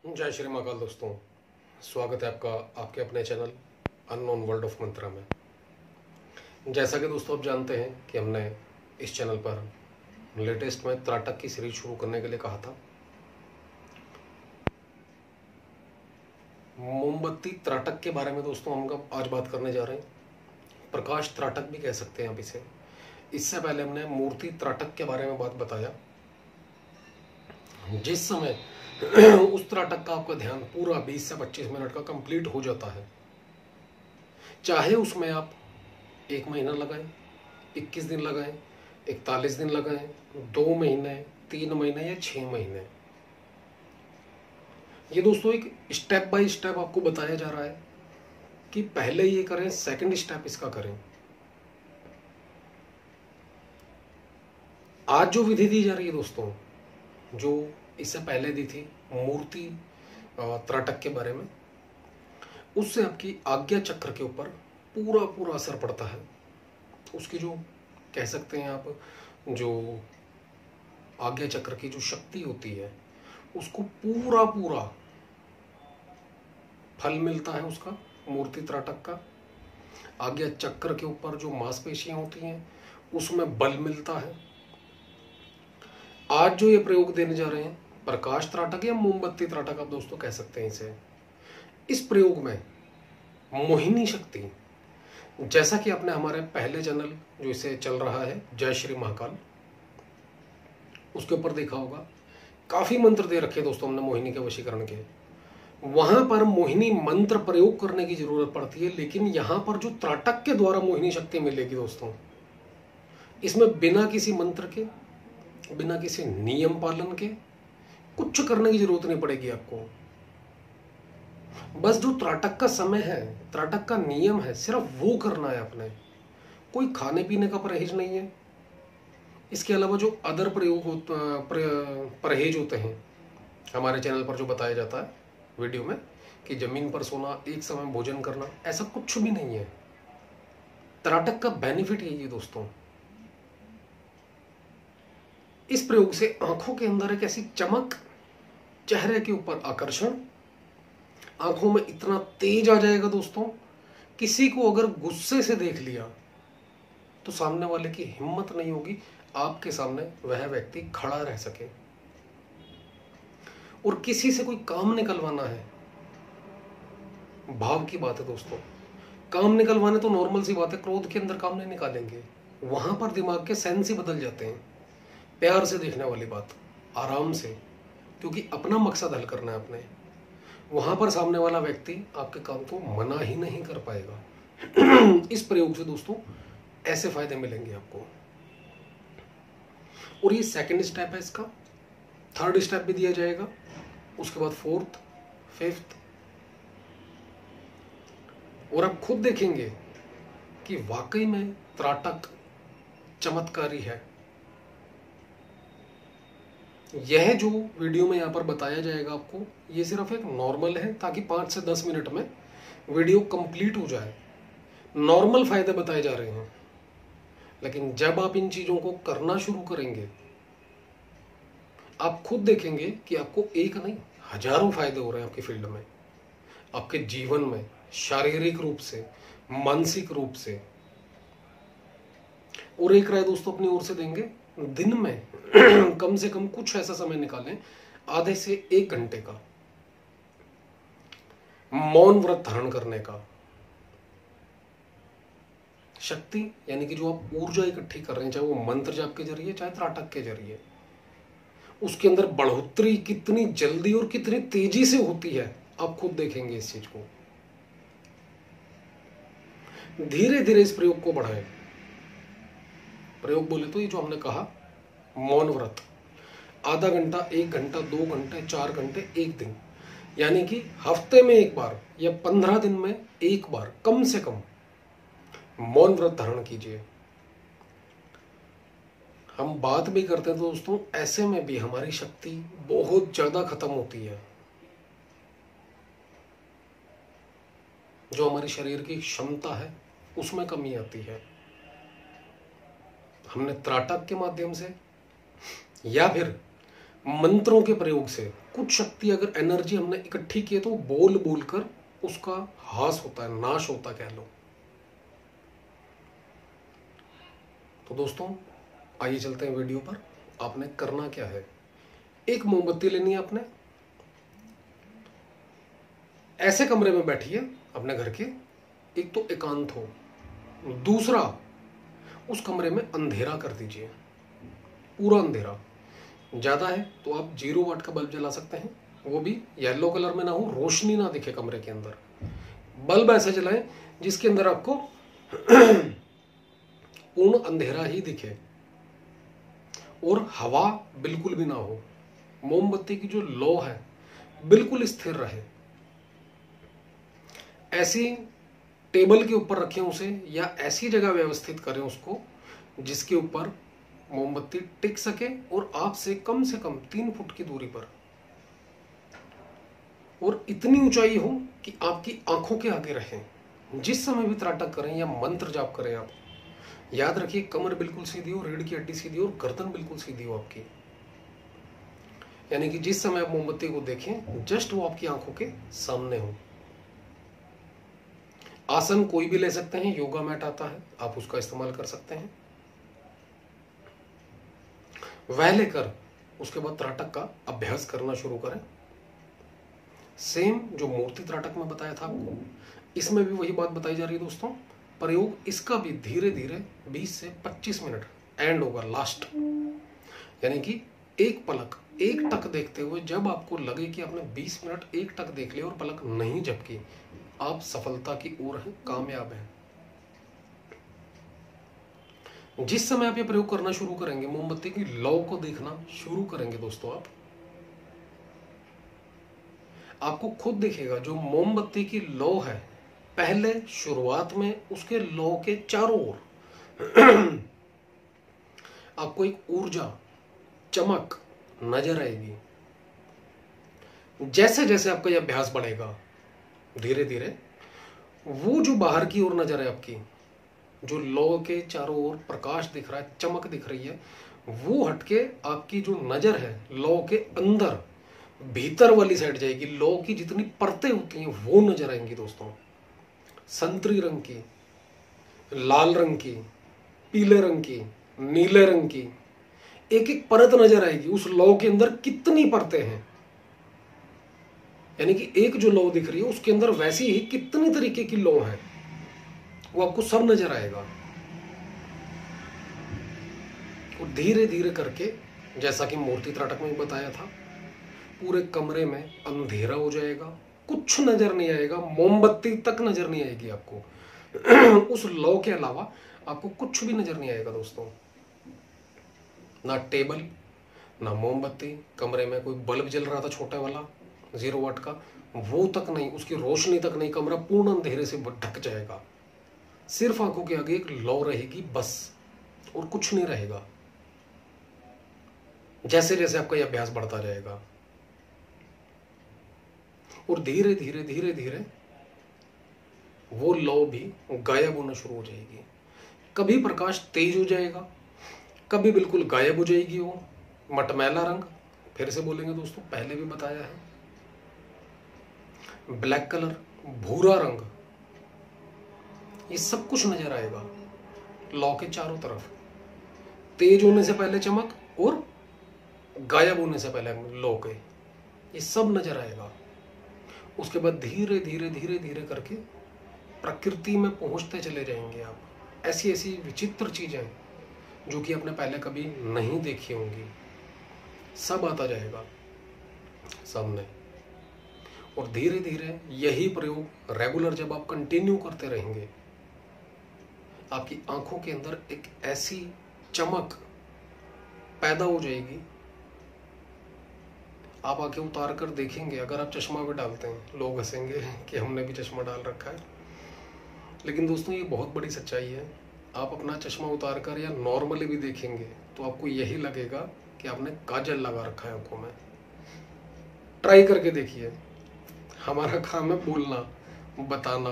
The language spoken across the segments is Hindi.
जय श्री महाकाल दोस्तों, स्वागत है आपका आपके अपने चैनल अननोन वर्ल्ड ऑफ मंत्रा में। जैसा कि दोस्तों आप जानते हैं कि हमने इस चैनल पर लेटेस्ट में त्राटक की सीरीज शुरू करने के लिए कहा था। मोमबत्ती त्राटक के बारे में दोस्तों हम आज बात करने जा रहे हैं। प्रकाश त्राटक भी कह सकते हैं आप इसे। इससे पहले हमने मूर्ति त्राटक के बारे में बात बताया। जिस समय उस त्राटक का आपका ध्यान पूरा 20 से 25 मिनट का कंप्लीट हो जाता है, चाहे उसमें आप 1 महीना लगाएं, 21 दिन लगाएं, 41 दिन लगाएं, 2 महीने, 3 महीने या 6 महीने, ये दोस्तों एक स्टेप बाय स्टेप आपको बताया जा रहा है कि पहले ये करें, सेकंड स्टेप इसका करें। आज जो विधि दी जा रही है दोस्तों, जो इससे पहले दी थी मूर्ति त्राटक के बारे में, उससे आपकी आज्ञा चक्र के ऊपर पूरा पूरा असर पड़ता है। उसकी जो कह सकते हैं आप, जो आज्ञा चक्र की जो शक्ति होती है, उसको पूरा पूरा फल मिलता है उसका, मूर्ति त्राटक का। आज्ञा चक्र के ऊपर जो मांसपेशियां होती हैं उसमें बल मिलता है। आज जो ये प्रयोग देने जा रहे हैं, प्रकाश त्राटक या मोमबत्ती त्राटक आप दोस्तों कह सकते हैं इसे, इस प्रयोग में मोहिनी शक्ति, जैसा कि आपने हमारे पहले चैनल जो इसे चल रहा है जय श्री महाकाल, उसके ऊपर देखा होगा, काफी मंत्र दे रखे दोस्तों हमने मोहिनी के वशीकरण के। वहां पर मोहिनी मंत्र प्रयोग करने की जरूरत पड़ती है, लेकिन यहां पर जो त्राटक के द्वारा मोहिनी शक्ति मिलेगी दोस्तों, इसमें बिना किसी मंत्र के, बिना किसी नियम पालन के कुछ करने की जरूरत नहीं पड़ेगी आपको। बस जो त्राटक का समय है, त्राटक का नियम है, सिर्फ वो करना है आपने। कोई खाने पीने का परहेज नहीं है। इसके अलावा जो अदर परहेज होते हैं हमारे चैनल पर जो बताया जाता है वीडियो में कि जमीन पर सोना, एक समय भोजन करना, ऐसा कुछ भी नहीं है। त्राटक का बेनिफिट यही है दोस्तों। इस प्रयोग से आंखों के अंदर एक ऐसी चमक, चेहरे के ऊपर आकर्षण, आंखों में इतना तेज आ जाएगा दोस्तों, किसी को अगर गुस्से से देख लिया तो सामने वाले की हिम्मत नहीं होगी आपके सामने वह व्यक्ति खड़ा रह सके। और किसी से कोई काम निकलवाना है, भाव की बात है दोस्तों, काम निकलवाने तो नॉर्मल सी बात है, क्रोध के अंदर काम नहीं निकालेंगे। वहां पर दिमाग के सेंस ही बदल जाते हैं। प्यार से देखने वाली बात, आराम से, क्योंकि अपना मकसद हल करना है अपने। वहां पर सामने वाला व्यक्ति आपके काम को मना ही नहीं कर पाएगा। इस प्रयोग से दोस्तों ऐसे फायदे मिलेंगे आपको। और ये सेकंड स्टेप है इसका। थर्ड स्टेप भी दिया जाएगा, उसके बाद फोर्थ, फिफ्थ। और आप खुद देखेंगे कि वाकई में त्राटक चमत्कारी है। यह जो वीडियो में यहाँ पर बताया जाएगा आपको, ये सिर्फ एक नॉर्मल है, ताकि 5 से 10 मिनट में वीडियो कंप्लीट हो जाए। नॉर्मल फायदे बताए जा रहे हैं, लेकिन जब आप इन चीजों को करना शुरू करेंगे, आप खुद देखेंगे कि आपको एक नहीं, हजारों फायदे हो रहे हैं आपकी फील्ड में, आपके जीवन में, शारीरिक रूप से, मानसिक रूप से। और एक राय दोस्तों अपनी ओर से देंगे, दिन में कम से कम कुछ ऐसा समय निकालें, आधे से 1 घंटे का, मौन व्रत धारण करने का। शक्ति यानी कि जो आप ऊर्जा इकट्ठी कर रहे हैं, चाहे वो मंत्र जाप के जरिए, चाहे त्राटक के जरिए, उसके अंदर बढ़ोतरी कितनी जल्दी और कितनी तेजी से होती है, आप खुद देखेंगे इस चीज को। धीरे धीरे इस प्रयोग को बढ़ाएं। प्रयोग बोले तो ये जो हमने कहा, मौन व्रत, आधा घंटा, 1 घंटा, 2 घंटे, 4 घंटे, 1 दिन, यानी कि हफ्ते में 1 बार या 15 दिन में 1 बार कम से कम मौन व्रत धारण कीजिए। हम बात भी करते हैं दोस्तों, ऐसे में भी हमारी शक्ति बहुत ज्यादा खत्म होती है। जो हमारी शरीर की क्षमता है उसमें कमी आती है। हमने त्राटक के माध्यम से या फिर मंत्रों के प्रयोग से कुछ शक्ति, अगर एनर्जी हमने इकट्ठी की है तो बोल बोलकर उसका ह्रास होता है, नाश होता कह लो। तो दोस्तों आइए चलते हैं वीडियो पर। आपने करना क्या है, एक मोमबत्ती लेनी है आपने, ऐसे कमरे में बैठिए अपने घर के, एक तो एकांत हो, दूसरा उस कमरे में अंधेरा कर दीजिए, पूरा अंधेरा। ज़्यादा है तो आप 0 वाट का बल्ब जला सकते हैं, वो भी येलो कलर में ना हो, रोशनी ना दिखे कमरे के अंदर। बल्ब ऐसे जलाएं जिसके अंदर आपको पूर्ण अंधेरा ही दिखे और हवा बिल्कुल भी ना हो। मोमबत्ती की जो लौ है बिल्कुल स्थिर रहे। ऐसी टेबल के ऊपर रखें उसे, या ऐसी जगह व्यवस्थित करें उसको जिसके ऊपर मोमबत्ती टिक सके और आपसे कम से कम 3 फुट की दूरी पर, और इतनी ऊंचाई हो कि आपकी आंखों के आगे रहे। जिस समय भी त्राटक करें या मंत्र जाप करें आप, याद रखिए कमर बिल्कुल सीधी हो, रीढ़ की हड्डी सीधी हो और गर्दन बिल्कुल सीधी हो आपकी। यानी कि जिस समय आप मोमबत्ती को देखें जस्ट वो आपकी आंखों के सामने हो। आसन कोई भी ले सकते हैं, योगा मैट आता है आप उसका इस्तेमाल कर सकते हैं, वह लेकर उसके बाद त्राटक का अभ्यास करना शुरू करें। सेम जो मूर्ति त्राटक में बताया था आपको, इसमें भी वही बात बताई जा रही है दोस्तों। प्रयोग इसका भी धीरे धीरे 20 से 25 मिनट एंड होगा लास्ट, यानी कि एक पलक, एक टक देखते हुए जब आपको लगे कि आपने 20 मिनट एक टक देख लिया और पलक नहीं झपकी, आप सफलता की ओर हैं, कामयाब हैं। जिस समय आप ये प्रयोग करना शुरू करेंगे, मोमबत्ती की लौ को देखना शुरू करेंगे दोस्तों, आपको खुद दिखेगा जो मोमबत्ती की लौ है, पहले शुरुआत में उसके लौ के चारों ओर आपको एक ऊर्जा, चमक नजर आएगी। जैसे जैसे आपका यह अभ्यास बढ़ेगा धीरे धीरे वो जो बाहर की ओर नजर है आपकी, जो लौ के चारों ओर प्रकाश दिख रहा है, चमक दिख रही है, वो हटके आपकी जो नजर है लौ के अंदर भीतर वाली साइड जाएगी। लौ की जितनी परतें होती हैं वो नजर आएंगी दोस्तों, संतरी रंग की, लाल रंग की, पीले रंग की, नीले रंग की, एक एक परत नजर आएगी। उस लौ के अंदर कितनी परतें हैं, यानी कि एक जो लौ दिख रही है उसके अंदर वैसी ही कितनी तरीके की लौ है, वो आपको सब नजर आएगा। और धीरे धीरे करके, जैसा कि मूर्ति त्राटक में बताया था, पूरे कमरे में अंधेरा हो जाएगा, कुछ नजर नहीं आएगा, मोमबत्ती तक नजर नहीं आएगी आपको उस लौ के अलावा आपको कुछ भी नजर नहीं आएगा दोस्तों। ना टेबल, ना मोमबत्ती, कमरे में कोई बल्ब जल रहा था छोटा वाला 0 वाट का, वो तक नहीं, उसकी रोशनी तक नहीं, कमरा पूर्ण अंधेरे से ढक जाएगा। सिर्फ आंखों के आगे एक लौ रहेगी बस, और कुछ नहीं रहेगा। जैसे जैसे आपका यह अभ्यास बढ़ता जाएगा और धीरे धीरे धीरे धीरे वो लौ भी गायब होना शुरू हो जाएगी। कभी प्रकाश तेज हो जाएगा, कभी बिल्कुल गायब हो जाएगी वो मटमैला रंग। फिर से बोलेंगे दोस्तों, पहले भी बताया है, ब्लैक कलर, भूरा रंग, ये सब कुछ नजर आएगा लौ के चारों तरफ। तेज होने से पहले चमक और गायब होने से पहले लौ के, ये सब नजर आएगा। उसके बाद धीरे धीरे धीरे धीरे करके प्रकृति में पहुंचते चले जाएंगे आप। ऐसी ऐसी विचित्र चीजें जो कि आपने पहले कभी नहीं देखी होंगी, सब आता जाएगा सामने। और धीरे धीरे यही प्रयोग रेगुलर जब आप कंटिन्यू करते रहेंगे, आपकी आंखों के अंदर एक ऐसी चमक पैदा हो जाएगी, आप आंखें उतार कर देखेंगे। अगर आप चश्मा भी डालते हैं, लोग हंसेंगे कि हमने भी चश्मा डाल रखा है, लेकिन दोस्तों ये बहुत बड़ी सच्चाई है। आप अपना चश्मा उतार कर या नॉर्मली भी देखेंगे तो आपको यही लगेगा कि आपने काजल लगा रखा है आंखों में। ट्राई करके देखिए। हमारा काम है बोलना, बताना।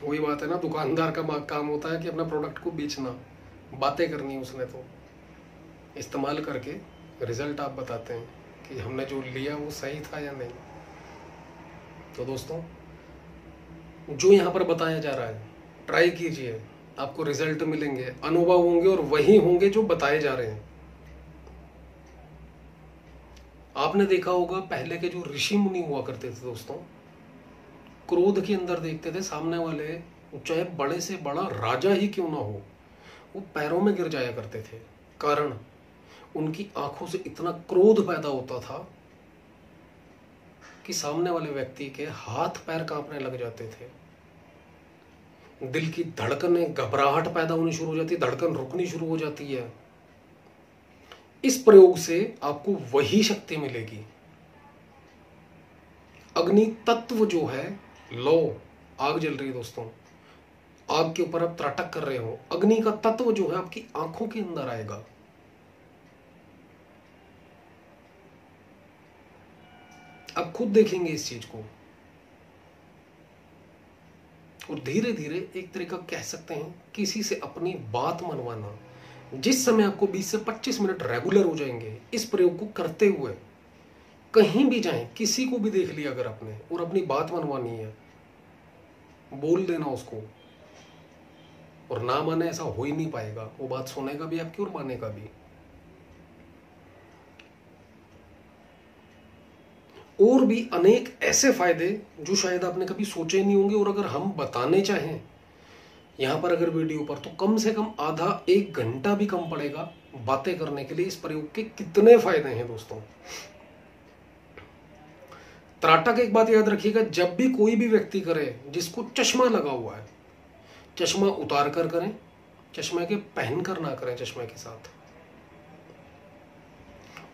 वही बात है ना, दुकानदार का काम होता है कि अपना प्रोडक्ट को बेचना, बातें करनी उसने। तो इस्तेमाल करके रिजल्ट आप बताते हैं कि हमने जो लिया वो सही था या नहीं। तो दोस्तों, जो यहाँ पर बताया जा रहा है ट्राई कीजिए, आपको रिजल्ट मिलेंगे, अनुभव होंगे और वही होंगे जो बताए जा रहे हैं। आपने देखा होगा पहले के जो ऋषि मुनि हुआ करते थे दोस्तों, क्रोध के अंदर देखते थे सामने वाले, चाहे बड़े से बड़ा राजा ही क्यों ना हो, वो पैरों में गिर जाया करते थे। कारण उनकी आंखों से इतना क्रोध पैदा होता था कि सामने वाले व्यक्ति के हाथ पैर कांपने लग जाते थे, दिल की धड़कनें, घबराहट पैदा होनी शुरू हो जाती है, धड़कन रुकनी शुरू हो जाती है। इस प्रयोग से आपको वही शक्ति मिलेगी। अग्नि तत्व जो है, लो आग जल रही है दोस्तों, आग के ऊपर आप त्राटक कर रहे हो, अग्नि का तत्व जो है आपकी आंखों के अंदर आएगा। आप खुद देखेंगे इस चीज को, और धीरे धीरे एक तरीका कह सकते हैं किसी से अपनी बात मनवाना। जिस समय आपको 20 से 25 मिनट रेगुलर हो जाएंगे इस प्रयोग को करते हुए, कहीं भी जाएं, किसी को भी देख लिया अगर आपने और अपनी बात मनवानी है, बोल देना उसको, और ना माने ऐसा हो ही नहीं पाएगा। वो बात सुनेगा भी आपकी और मानेगा भी। और भी अनेक ऐसे फायदे जो शायद आपने कभी सोचे ही नहीं होंगे, और अगर हम बताने चाहें यहां पर अगर वीडियो पर, तो कम से कम आधा 1 घंटा भी कम पड़ेगा बातें करने के लिए। इस प्रयोग के कितने फायदे हैं दोस्तों। त्राटक एक बात याद रखिएगा, जब भी कोई भी व्यक्ति करे जिसको चश्मा लगा हुआ है, चश्मा उतार कर करें, चश्मे के पहन कर ना करें चश्मे के साथ।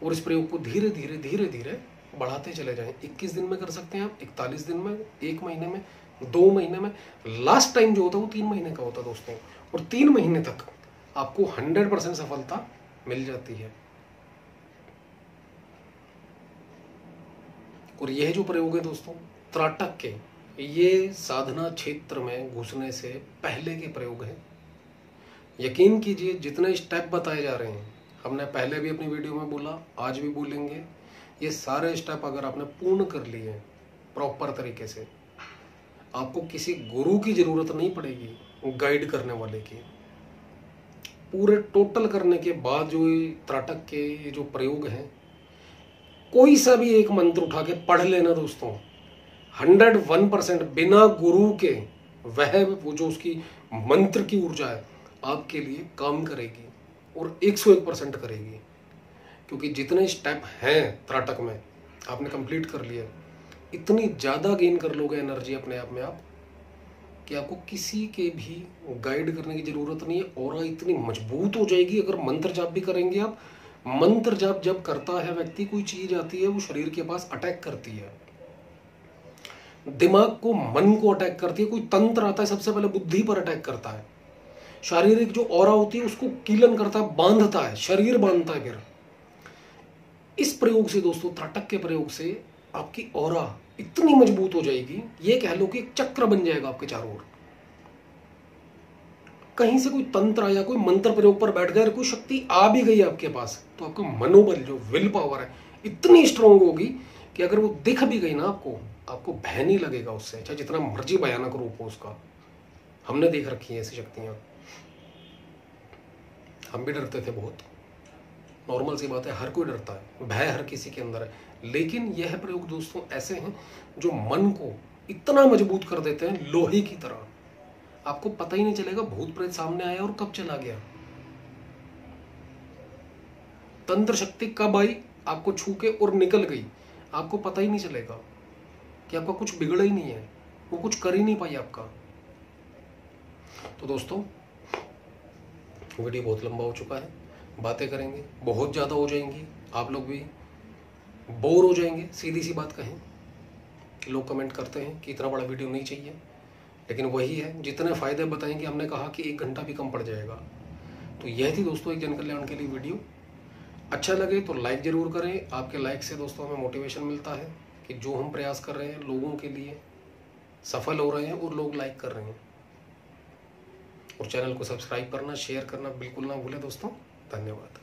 और इस प्रयोग को धीरे धीरे धीरे धीरे बढ़ाते चले जाएं। 21 दिन में कर सकते हैं आप, 41 दिन में, 1 महीने में, 2 महीने में। लास्ट टाइम जो होता है वो 3 महीने का होता है दोस्तों, और 3 महीने तक आपको 100% सफलता मिल जाती है। और यह जो प्रयोग है दोस्तों त्राटक के, ये साधना क्षेत्र में घुसने से पहले के प्रयोग हैं। यकीन कीजिए जितने स्टेप बताए जा रहे हैं, हमने पहले भी अपनी वीडियो में बोला, आज भी बोलेंगे, ये सारे स्टेप अगर आपने पूर्ण कर लिए प्रॉपर तरीके से, आपको किसी गुरु की जरूरत नहीं पड़ेगी, गाइड करने वाले की। पूरे टोटल करने के बाद जो त्राटक के ये जो प्रयोग हैं, कोई सा भी एक मंत्र उठा के पढ़ लेना दोस्तों, 101% बिना गुरु के वह वो जो उसकी मंत्र की ऊर्जा है आपके लिए काम करेगी, और 101% करेगी। क्योंकि जितने स्टेप हैं त्राटक में आपने कंप्लीट कर लिया, इतनी ज़्यादा गेन कर लोगे एनर्जी अपने आप में आप, कि आपको किसी के भी गाइड करने की ज़रूरत नहीं है। और इतनी मजबूत हो जाएगी अगर मंत्र जाप भी करेंगे आप। मंत्र जाप जब करता है व्यक्ति, कोई चीज़ आती है वो शरीर के पास अटैक करती है, दिमाग को, मन को अटैक करती है। कोई तंत्र आता है सबसे पहले बुद्धि पर अटैक करता है, शारीरिक जो ऑरा होती है उसको कीलन करता है, बांधता है, शरीर बांधता है। फिर इस प्रयोग से दोस्तों, त्राटक के प्रयोग से आपकी ऑरा इतनी मजबूत हो जाएगी, ये कह लो कि एक चक्र बन जाएगा आपके चारों ओर। कहीं से कोई तंत्र आया, कोई मंत्र प्रयोग पर बैठ गया, कोई शक्ति आ भी गई आपके पास, तो आपका मनोबल, जो विल पावर है, इतनी स्ट्रांग होगी कि अगर वो दिख भी गई ना आपको भय नहीं लगेगा उससे, चाहे जितना मर्जी भयानक रूप हो उसका। हमने देख रखी है ऐसी शक्तियां, हम भी डरते थे बहुत, नॉर्मल सी बात है, हर कोई डरता है, भय हर किसी के अंदर है। लेकिन यह प्रयोग दोस्तों ऐसे हैं जो मन को इतना मजबूत कर देते हैं, लोहे की तरह। आपको पता ही नहीं चलेगा भूत प्रेत सामने आया और कब चला गया, तंत्र शक्ति कब आई आपको छू के और निकल गई, आपको पता ही नहीं चलेगा कि आपका कुछ बिगड़ा ही नहीं है, वो कुछ कर ही नहीं पाई आपका। तो दोस्तों वीडियो बहुत लंबा हो चुका है, बातें करेंगे बहुत ज़्यादा हो जाएंगी, आप लोग भी बोर हो जाएंगे। सीधी सी बात कहें, लोग कमेंट करते हैं कि इतना बड़ा वीडियो नहीं चाहिए, लेकिन वही है, जितने फ़ायदे बताएंगे, हमने कहा कि 1 घंटा भी कम पड़ जाएगा। तो यह थी दोस्तों एक जन कल्याण के लिए वीडियो। अच्छा लगे तो लाइक ज़रूर करें, आपके लाइक से दोस्तों हमें मोटिवेशन मिलता है कि जो हम प्रयास कर रहे हैं लोगों के लिए सफल हो रहे हैं और लोग लाइक कर रहे हैं। और चैनल को सब्सक्राइब करना, शेयर करना बिल्कुल ना भूलें दोस्तों। धन्यवाद।